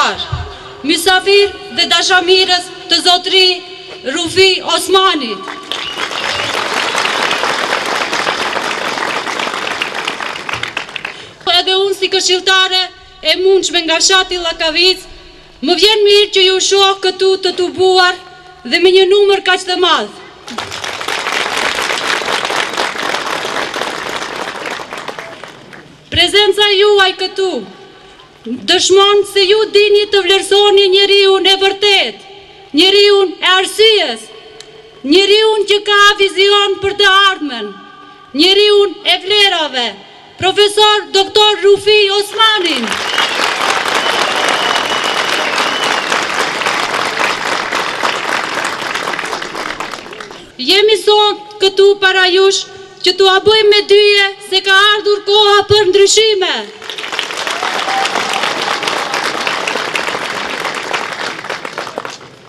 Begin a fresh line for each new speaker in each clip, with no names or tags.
shqiptar, mysafir dhe dashamirës të zotëri Rufi Osmanit. Edhe unë si këshilltare e mundshme nga fshati Llakavic, më vjen mirë që ju shoh këtu të tubuar dhe me një numër kaq të madh. Prezenca juaj këtu dëshmon se ju dini të vlerësoni njeriun e vërtet, njeriun e arsyes, njeriun që ka vizion për të ardhmen, njeriun e vlerave, profesor doktor Rufi Osmanin. Jemi sot këtu para jush që t'u bëjmë me dyje se ka ardhur koha për ndryshime.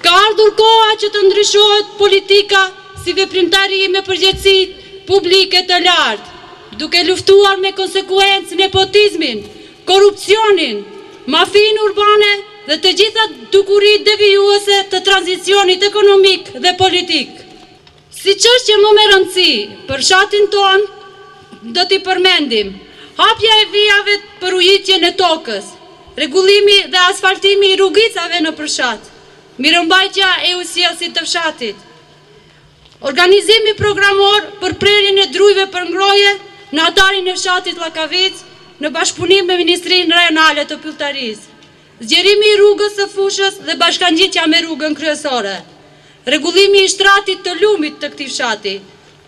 Ka ardhur koha që të ndryshohet politika si veprimtari me përgjegjësi publike të lartë, duke luftuar me konsekuencë nepotizmin, korupcionin, mafinë urbane dhe të gjitha dukurit devijuese të tranzicionit ekonomik dhe politik. Si çështje më me rëndësi për fshatin ton, do t'i përmendim hapja e vijave për ujitjen e tokës, rregullimi dhe asfaltimi i rrugicave në fshat, mirëmbajtja e ujësjellësit të fshatit, organizimi programor për prerjen e drujve për ngroje në atarin e fshatit Llakavic në bashkëpunim me Ministrinë Rajonale të Pylltarisë, zgjerimi i rrugës së Fushës dhe bashkangjitja me rrugën kryesore, rregullimi i shtratit të lumit të këtij fshati,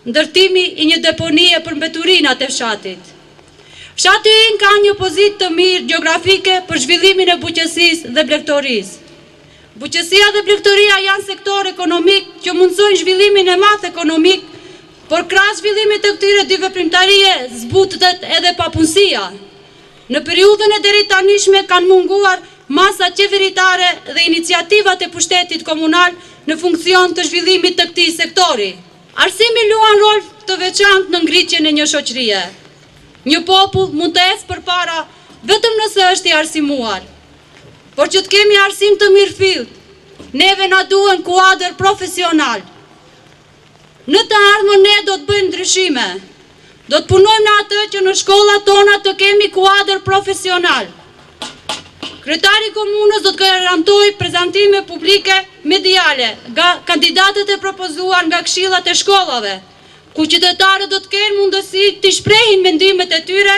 ndërtimi i një deponie për mbeturinat e fshatit. Fshati ynë ka një pozitë të mirë gjeografike për zhvillimin e buqësisë dhe blegtorisë. Buqësia dhe blegtoria janë sektor ekonomik që mundsojnë zhvillimin e madh ekonomik, por krahas zhvillimit të këtyre dy veprimtarie zbutet edhe papunësia. Në periudhën e deri tanishme kanë munguar masa qeveritare dhe iniciativat e pushtetit komunal në funksion të zhvillimit të këtij sektori. Arsimi luan rol të veçantë në ngritjen e një shoqërie. Një popull mund të ecë përpara vetëm nëse është i arsimuar. Por që të kemi arsim të mirëfillt, neve na duhen kuadër profesional. Në të ardhmen ne do të bëjmë ndryshime. Do të punojmë në atë që në shkollat tona të kemi kuadër profesional. Kryetari i komunës do të garantojë prezantime publike mediale nga kandidatët e propozuar nga këshillat e shkollave, ku qytetarët do të kenë mundësi të shprehin mendimet e tyre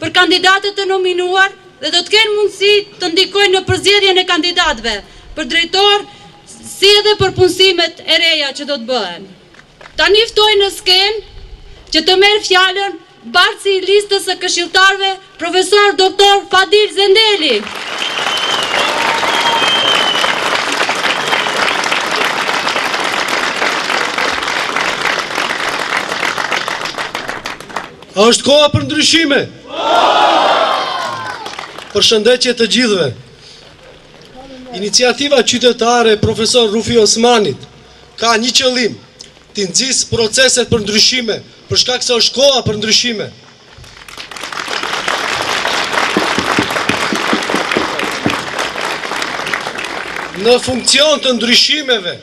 për kandidatët të nominuar dhe do të kenë mundësi të ndikojnë në përzgjedhjen e kandidatëve për drejtor si edhe për punësimet e reja që do të bëhen. Tani ftoj në skenë që të merr fjalën bartësi i listës së këshilltarëve, profesor doktor Fadil Zendeli.
A është koha për ndryshime? Përshëndetje të gjithëve. Iniciativa qytetare e profesor Rufi Osmanit ka një qëllim, të nxjisë proceset për ndryshime, për shkak se është koha për ndryshime. Në funksion të ndryshimeve,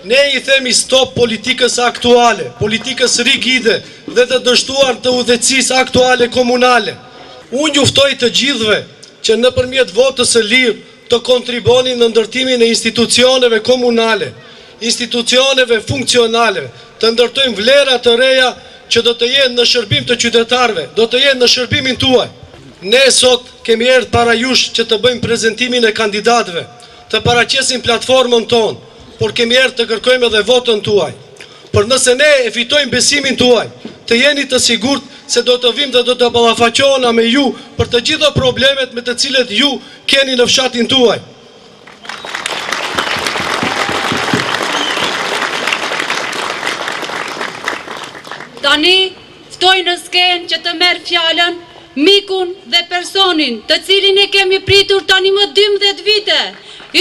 ne i themi stop politikës aktuale, politikës rigide dhe të dështuar të udhëheqësisë aktuale komunale. Unë ju ftoj të gjithëve që nëpërmjet votës së lirë të kontriboni në ndërtimin e institucioneve komunale, institucioneve funksionale, të ndërtojmë vlera të reja që do të jenë në shërbim të qytetarëve, do të jenë në shërbimin tuaj. Ne sot kemi erdhur para jush që të bëjmë prezantimin e kandidatëve, të paraqesim platformën tonë, por kemi erdhur të kërkojmë edhe votën tuaj. Por nëse ne e fitojmë besimin tuaj, të jeni të sigurt se do të vim dhe do të ballafaqohena me ju për të gjitha problemet me të cilet ju keni në fshatin tuaj.
Tani ftoj në skenë që të merr fjalën mikun dhe personin të cilin e kemi pritur tani më 12 vite,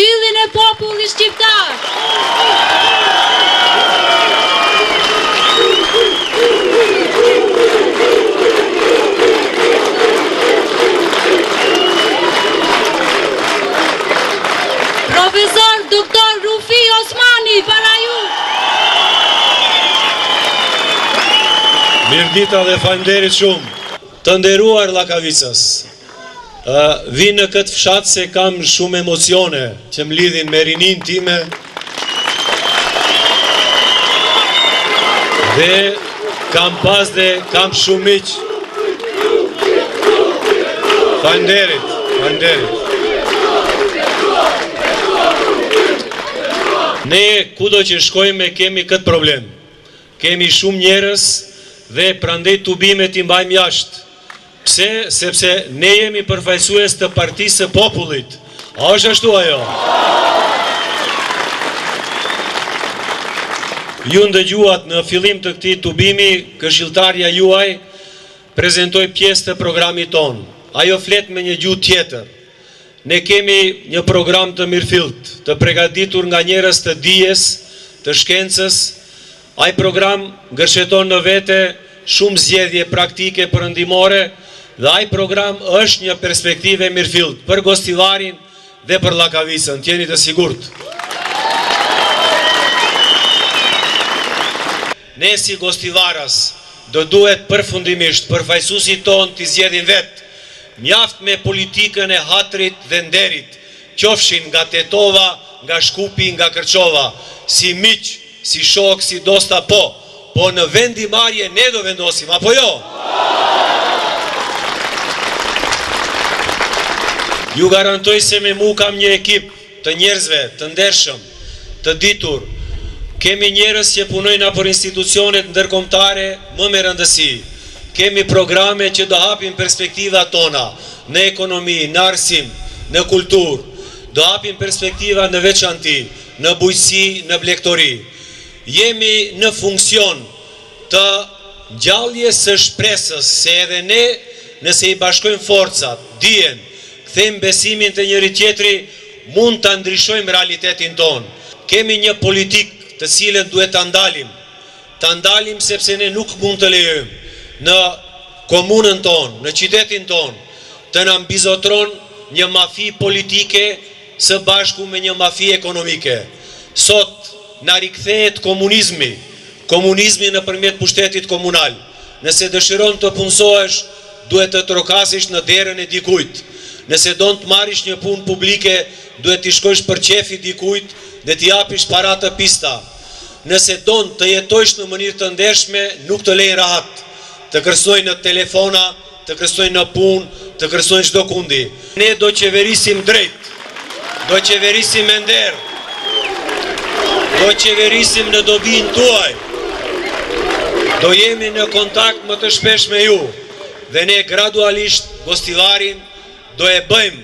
yllin e popullit shqiptar.
Mirëdita dhe faleminderit shumë. Të nderuar Llakavicës, vi në këtë fshat se kam shumë emocione që më lidhin me rinin time dhe kam pas dhe kam shumë miq. Faleminderit. Ne kudo që shkojmë kemi këtë problem. Kemi shumë njerëz dhe prandej tubimet i mbajmë jashtë. Pse? Sepse ne jemi përfaqësues të Partisë së Popullit. A është ashtu ajo? Ju ndëgjuat në fillim të këtij tubimi, këshilltarja juaj prezantoi pjesë të programit ton. Ajo flet me një gjuhë tjetër. Ne kemi një program të mirëfillt, të përgatitur nga njerëz të dijes, të shkencës. Ai program ngërsheton në vete shumë zgjedhje praktike perëndimore dhe ai program është një perspektive mirëfillt për Gostivarin dhe për Llakavicën, jeni të sigurt. Ne si Gostivaras do duhet përfundimisht përfaqësuesit ton të zgjedhin vetë. Mjaft me politikën e hatrit dhe nderit, qofshin nga Tetova, nga Shkupi, nga Kërçova, si miq, si shok, si dosta po në vendimarrje ne do vendosim, apo jo? Ju garantoj se me mu kam një ekip të njerëzve, të ndershëm, të ditur. Kemi njerëz që punojnë për institucionet ndërkombëtare më me rëndësi. Kemi programe që do hapin perspektiva tona në ekonomi, në arsim, në kultur. Do hapin perspektiva në veçanti, në bujqësi, në blegtori. Jemi në funksion të gjalljes së shpresës, se edhe ne, nëse i bashkojmë forcat, dijen, kthejmë besimin të njëri tjetri, mund të ndryshojmë realitetin ton. Kemi një politikë të cilën duhet të ndalim. Të ndalim sepse ne nuk mund të lejojmë në komunën ton, në qytetin ton, të na mbizotron një mafi politike së bashku me një mafi ekonomike. Sot na rikthehet komunizmi nëpërmjet pushtetit komunal. Nëse dëshiron të punësohesh, duhet të trokasësh në derën e dikujt. Nëse don të marrish një punë publike, duhet të shkosh për qefi dikujt dhe t'i japish para të pista. Nëse don të jetojsh në mënyrë të ndershme, nuk të lejnë rahat. Të kërcojnë në telefona, të kërcojnë në punë, të kërcojnë çdo kundi. Ne do qeverisim drejt, do qeverisim me nder, do qeverisim në dobin tuaj, do jemi në kontakt më të shpesh me ju, dhe ne gradualisht Gostivarin do e bëjmë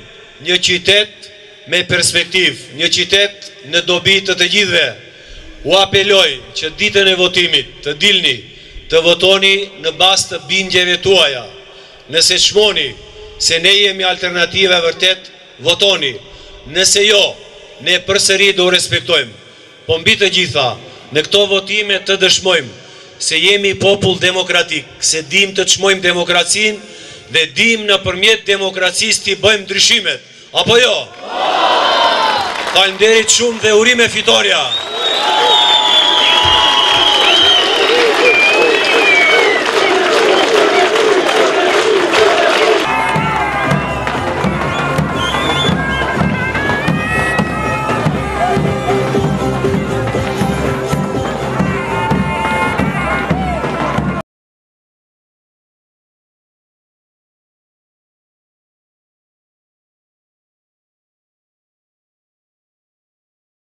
një qytet me perspektiv, një qytet në dobi të të gjithve. U apeloj që ditën e votimit të dilni, të votoni në bazë të bindjeve tuaja. Nëse çmoni se ne jemi alternative vërtet, votoni. Nëse jo, ne përsëri do respektojmë. Po mbi të gjitha, në këto votime të dëshmojmë se jemi popull demokratik, se dim të çmojmë demokracinë dhe dim nëpërmjet demokracisë t'i bëjmë ndryshimet. Apo jo? Faleminderit shumë dhe urime fitoria.